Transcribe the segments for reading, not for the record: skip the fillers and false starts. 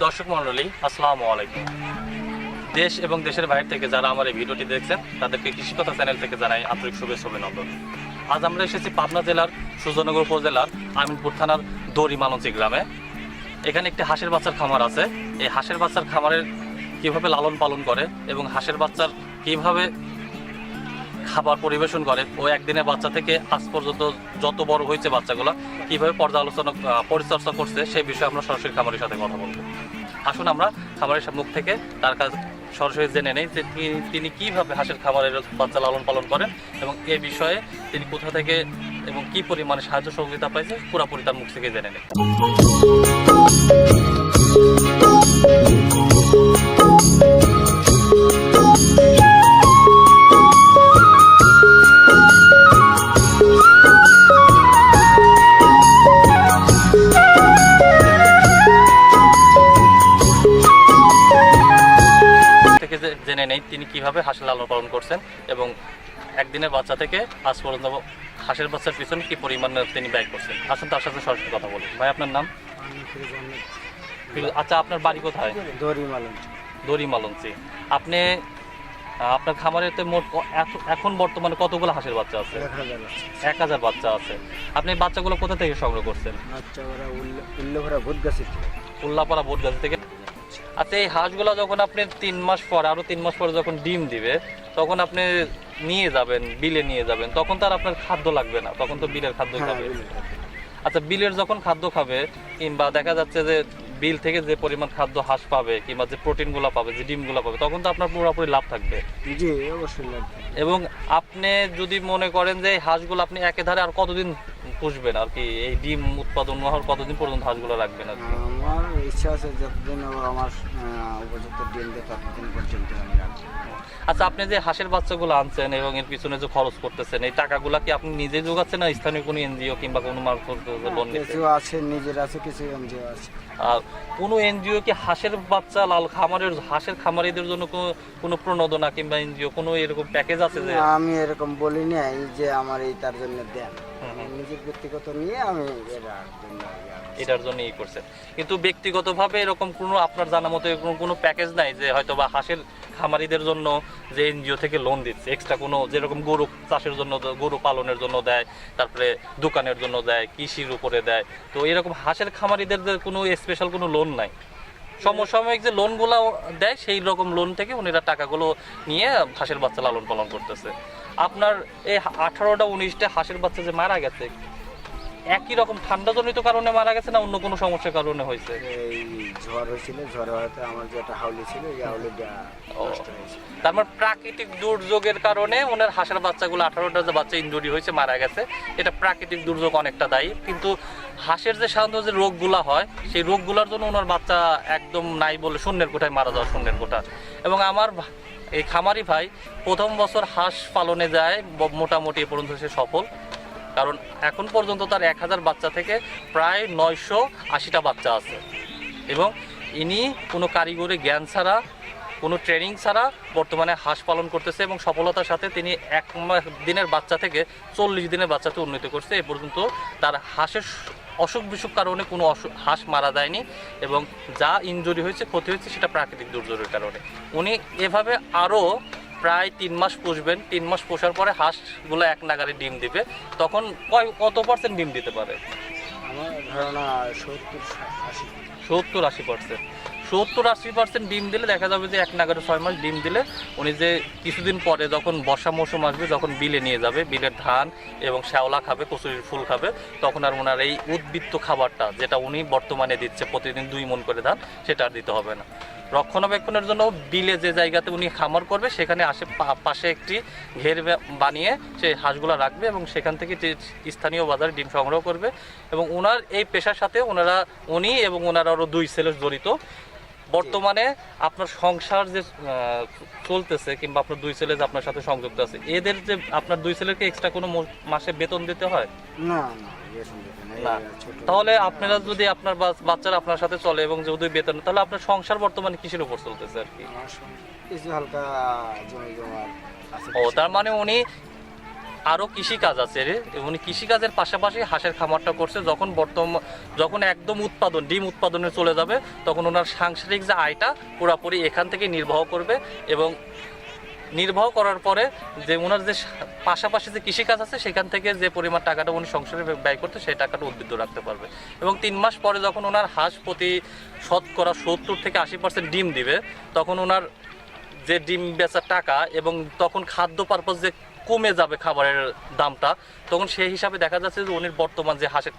দর্শক মণ্ডলী, আসসালামু আলাইকুম। দেশ এবং দেশের বাইরে থেকে যারা আমার এই ভিডিওটি দেখছেন তাদেরকে কৃষিকথা চ্যানেল থেকে জানাই আন্তরিক শুভেচ্ছা অভিনন্দন। আজ আমরা এসেছি পাবনা জেলার সুজনগর উপজেলার আমিনপুর থানার দড়িমালঞ্চি গ্রামে। এখানে একটি হাঁসের বাচ্চার খামার আছে। এই হাঁসের বাচ্চার খামারের কীভাবে লালন পালন করে এবং হাঁসের বাচ্চার কীভাবে খাবার পরিবেশন করে ও একদিনের বাচ্চা থেকে আজ পর্যন্ত যত বড় হয়েছে বাচ্চাগুলো কীভাবে পর্যালোচনা পরিচর্যা করছে সেই বিষয়ে আমরা সরাসরি খামারের সাথে কথা বলবো। আসুন আমরা খামারের মুখ থেকে তার কাছে সরাসরি জেনে নেই যে তিনি কীভাবে হাঁসের খামারের বাচ্চা লালন পালন করেন এবং এ বিষয়ে তিনি কোথা থেকে এবং কী পরিমাণে সাহায্য সহযোগিতা পাইছে পুরোপুরি তার মুখ থেকে জেনে নেই। জেনে নেই তিনি কিভাবে হাঁসের লালন পালন করছেন এবং একদিনের বাচ্চা থেকে আজ পর্যন্ত হাঁসের বাচ্চার পিছনে কি পরিমাণ তিনি ব্যয় করছেন। আসুন তার সাথে সরাসরি কথা বলি। ভাই, আপনার নাম? আচ্ছা, আপনার বাড়ি কোথায়? দড়িমালঞ্চি। আপনি আপনার খামারেতে মোট এখন বর্তমানে কতগুলো হাঁসের বাচ্চা আছে? 1000 বাচ্চা আছে। আপনি বাচ্চাগুলো কোথা থেকে সংগ্রহ করছেন? উল্লাপাড়া ভোটগাছ থেকে। আচ্ছা, এই হাঁসগুলো যখন আপনি 3 মাস পর আরো 3 মাস পরে যখন ডিম দিবে তখন আপনি নিয়ে যাবেন, বিলে নিয়ে যাবেন, তখন তো আর আপনার খাদ্য লাগবে না, তখন তো বিলের খাদ্য খাবে। আচ্ছা, বিলের যখন খাদ্য খাবে কিংবা দেখা যাচ্ছে যে বিল থেকে যে পরিমাণ খাদ্য হাঁস পাবে কিংবা যে প্রোটিনগুলো পাবে, যে ডিমগুলো পাবে, তখন তো আপনার পুরোপুরি লাভ থাকবে। জি, অবশ্যই লাভ। এবং আপনি যদি মনে করেন যে এই হাঁসগুলো আপনি একেধারে আর কতদিন পুষবেন আর কি, এই ডিম উৎপাদন হওয়ার কতদিন পর্যন্ত হাঁসগুলো রাখবেন আর কি? আমার ইচ্ছা আছে যতদিন আমার উপযুক্ত ডিম দেয় ততদিন পর্যন্ত আমি রাখবো। আচ্ছা, আপনি যে হাঁসের বাচ্চাগুলো আনছেন এবং এর পিছনে যে খরচ করতেছেন, এই টাকাগুলো কি আপনি নিজে যোগাচ্ছেন না স্থানীয় কোনো এনজিও কিংবা কোনো মারফত লোন নিচ্ছেন? কিছু আছে নিজের আছে, কিছু এনজিও আছে। আর কোনো এনজিও কি হাঁসের বাচ্চা হাঁসের খামারিদের জন্য কোনো প্রণোদনা কিংবা এনজিও কোনো এরকম প্যাকেজ আছে? যে আমি এরকম বলি না যে আমার এই তার জন্য দেন, নিজের ব্যক্তিগত নিয়ে আমি এটার জন্য ই করছেন। কিন্তু ব্যক্তিগতভাবে এরকম কোনো আপনার জানা মতো এরকম কোনো প্যাকেজ নাই যে হয়তো বা হাঁসের খামারিদের জন্য যে এনজিও থেকে লোন দিচ্ছে এক্সট্রা কোনো, যেরকম গরু চাষের জন্য, গরু পালনের জন্য দেয়, তারপরে দোকানের জন্য দেয়, কৃষির উপরে দেয়, তো এরকম হাঁসের খামারিদের কোনো স্পেশাল কোনো লোন নাই? সমসাময়িক যে লোনগুলো দেয় সেই রকম লোন থেকে উনিরা টাকাগুলো নিয়ে হাঁসের বাচ্চা লালন পালন করতেছে। আপনার এই 18টা 19টা হাঁসের বাচ্চা যে মারা গেছে একই রকম ঠান্ডাজনিত কারণে মারা গেছে না অন্য কোনো সমস্যার কারণে হয়েছে? এই ঝড় হয়েছিল, ঝড়ে হয়তো আমার যেটা হাউলি ছিল এই হাউলিটা নষ্ট হয়েছে। তার মানে প্রাকৃতিক দুর্যোগের কারণে ওনার হাঁসের বাচ্চাগুলো 18টা যে বাচ্চা ইনজুরি হয়েছে, মারা গেছে, এটা প্রাকৃতিক দুর্যোগ অনেকটা দায়ী। কিন্তু হাঁসের যে সাধারণত যে রোগগুলা হয় সেই রোগগুলোর জন্য ওনার বাচ্চা একদম নাই বলে শূন্যের কোঠায় মারা যাওয়া, শূন্যের কোঠা। এবং আমার এই খামারি ভাই প্রথম বছর হাঁস পালনে যায়, মোটামুটি এ পর্যন্ত সে সফল, কারণ এখন পর্যন্ত তার 1000 বাচ্চা থেকে প্রায় 980টা বাচ্চা আছে। এবং ইনি কোনো কারিগরি জ্ঞান ছাড়া, কোনো ট্রেনিং ছাড়া বর্তমানে হাঁস পালন করতেছে এবং সফলতার সাথে তিনি 1 দিনের বাচ্চা থেকে 40 দিনের বাচ্চাতে উন্নতি করছে। এ পর্যন্ত তার হাঁসের অসুখ বিসুখ কারণে কোনো হাঁস মারা যায়নি এবং যা ইনজুরি হয়েছে, ক্ষতি হয়েছে, সেটা প্রাকৃতিক দুর্যোগের কারণে। উনি এভাবে আরও প্রায় 3 মাস পুষবেন। 3 মাস পোষার পরে হাঁসগুলো এক নাগারে ডিম দিবে। তখন কত % ডিম দিতে পারে? আমার ধারণা 70-80%। 70-80% ডিম দিলে দেখা যাবে যে এক নাগারে 6 মাস ডিম দিলে উনি যে কিছুদিন পরে যখন বর্ষা মৌসুম আসবে, যখন বিলে নিয়ে যাবে, বিলের ধান এবং শ্যাওলা খাবে, কচুরির ফুল খাবে, তখন আর ওনার এই উদ্বৃত্ত খাবারটা যেটা উনি বর্তমানে দিচ্ছে প্রতিদিন 2 মণ করে ধান, সেটা আর দিতে হবে না। রক্ষণাবেক্ষণের জন্য বিলে যে জায়গাতে উনি খামার করবে সেখানে পাশে একটি ঘের বানিয়ে সেই হাঁসগুলো রাখবে এবং সেখান থেকে যে স্থানীয় বাজারে ডিম সংগ্রহ করবে। এবং ওনার এই পেশার সাথে উনি এবং ওনার আরও 2 ছেলে জড়িত। বর্তমানে আপনার সংসার যে চলতেছে কিংবা আপনার 2 ছেলে যে আপনার সাথে সংযুক্ত আছে, এদের যে আপনার 2 ছেলেকে এক্সট্রা কোনো মাসে বেতন দিতে হয়? না, না। তাহলে আপনারা যদি আপনার বাচ্চারা আপনার সাথে চলে এবং যদি বেতন, তাহলে আপনার সংসার বর্তমানে কিসের উপর চলতেছে আর কি? কিছু হালকা জমি জমা আছে। তার মানে উনি আরও কৃষিকাজ আছে উনি কৃষিকাজের পাশাপাশি হাঁসের খামারটা করছে। যখন একদম ডিম উৎপাদনে চলে যাবে তখন ওনার সাংসারিক যে আয়টা পুরোপুরি এখান থেকে নির্বাহ করবে, এবং নির্বাহ করার পরে যে ওনার যে পাশাপাশি যে কৃষিকাজ আছে সেখান থেকে যে পরিমাণ টাকাটা উনি সংসারে ব্যয় করতে সেই টাকাটা উদ্বৃত্ত রাখতে পারবে। এবং 3 মাস পরে যখন ওনার হাঁস প্রতি শতকরা 70 থেকে 80% ডিম দিবে, তখন ওনার যে ডিম বেচার টাকা এবং তখন খাদ্য পারপাস যে কমে যাবে খাবারের দামটা, তখন সেই হিসাবে দেখা যাচ্ছে যে উনি বর্তমান যে হাঁসের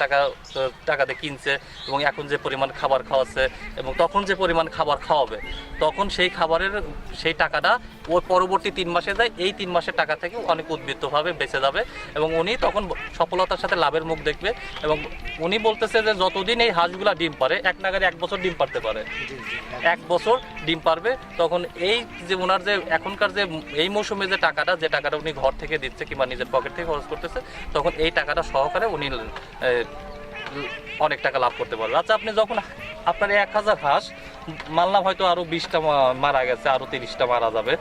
টাকাতে কিনছে এবং এখন যে পরিমাণ খাবার খাওয়াচ্ছে এবং তখন যে পরিমাণ খাবার খাওয়াবে, তখন সেই টাকাটা ওই পরবর্তী 3 মাসে যায়, এই 3 মাসের টাকা থেকে অনেক উদ্বৃত্তভাবে বেঁচে যাবে এবং উনি তখন সফলতার সাথে লাভের মুখ দেখবে। এবং উনি বলতেছে যে যতদিন এই হাঁসগুলা ডিম পারে, এক নাগারে 1 বছর ডিম পারতে পারে, 1 বছর ডিম পারবে, তখন এই যে ওনার যে এখনকার যে এই মৌসুমে যে টাকাটা উনি ঘর থেকে দিচ্ছে কিংবা নিজের পকেট থেকে খরচ করতেছে, তখন এই টাকাটা সহকারে উনি অনেক টাকা লাভ করতে পারবে। আচ্ছা, আপনি যখন আপনার 1000 হাঁস মানলাম হয়তো আরো 20টা মারা গেছে, আরো 30টা মারা যাবে,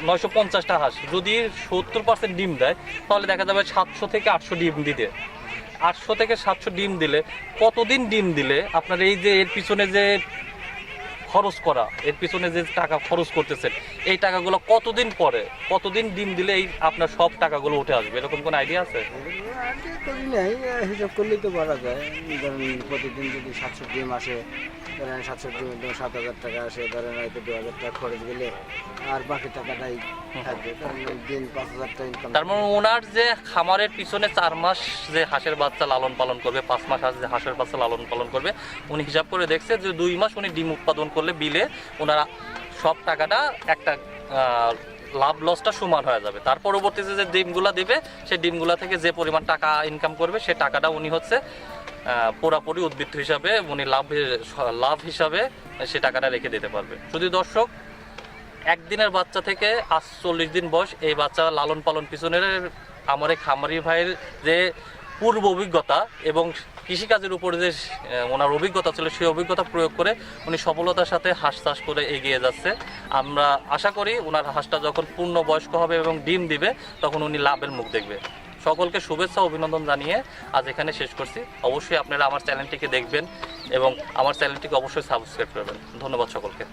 950টা হাঁস যদি 70% ডিম দেয়, তাহলে দেখা যাবে 700 থেকে 800 ডিম দিতে, 800 থেকে 700 ডিম দিলে কতদিন ডিম দিলে আপনার এই যে এর পিছনে যে খরচ করা, এর পিছনে যে টাকা খরচ করতেছেন, এই টাকাগুলো কতদিন ডিম দিলে এই আপনার সব টাকাগুলো উঠে আসবে, এরকম কোনো আইডিয়া আছে? করি নাই, হিসাব করলেই তো বলা যায়। ধরেন প্রতিদিন যদি 700 ডিম আসে, ধরেন 700 ডিম 7,000 টাকা আসে, ধরেন হয়তো 2,000 টাকা খরচ গেলে আর বাকি টাকাটাই থাকবে, ধরেন দিন 5,000 টাকা ইনকাম। তার মানে ওনার যে খামারের পিছনে 4 মাস যে হাঁসের বাচ্চা লালন পালন করবে, 5 মাস যে হাঁসের বাচ্চা লালন পালন করবে, উনি হিসাব করে দেখছে যে 2 মাস উনি ডিম উৎপাদন করলে বিলে ওনারা সব টাকাটা একটা লাভ লসটা সমান হয়ে যাবে। তার পরবর্তীতে যে ডিমগুলা দিবে, সেই ডিমগুলা থেকে যে পরিমাণ টাকা ইনকাম করবে, সেই টাকাটা উনি পুরাপুরি উদ্বৃত্ত হিসাবে উনি লাভ হিসাবে সে টাকাটা রেখে দিতে পারবে। শুধু দর্শক, একদিনের বাচ্চা থেকে আজ 40 দিন বয়স এই বাচ্চা লালন পালন পিছনের আমার এই খামারি ভাইয়ের যে পূর্ব অভিজ্ঞতা এবং কৃষিকাজের উপরে যে ওনার অভিজ্ঞতা ছিল, সেই অভিজ্ঞতা প্রয়োগ করে উনি সফলতার সাথে হাঁস চাষ করে এগিয়ে যাচ্ছে। আমরা আশা করি ওনার হাঁসটা যখন পূর্ণ বয়স্ক হবে এবং ডিম দিবে, তখন উনি লাভের মুখ দেখবে। সকলকে শুভেচ্ছা অভিনন্দন জানিয়ে আজ এখানে শেষ করছি। অবশ্যই আপনারা আমার চ্যানেলটিকে দেখবেন এবং আমার চ্যানেলটিকে অবশ্যই সাবস্ক্রাইব করবেন। ধন্যবাদ সকলকে।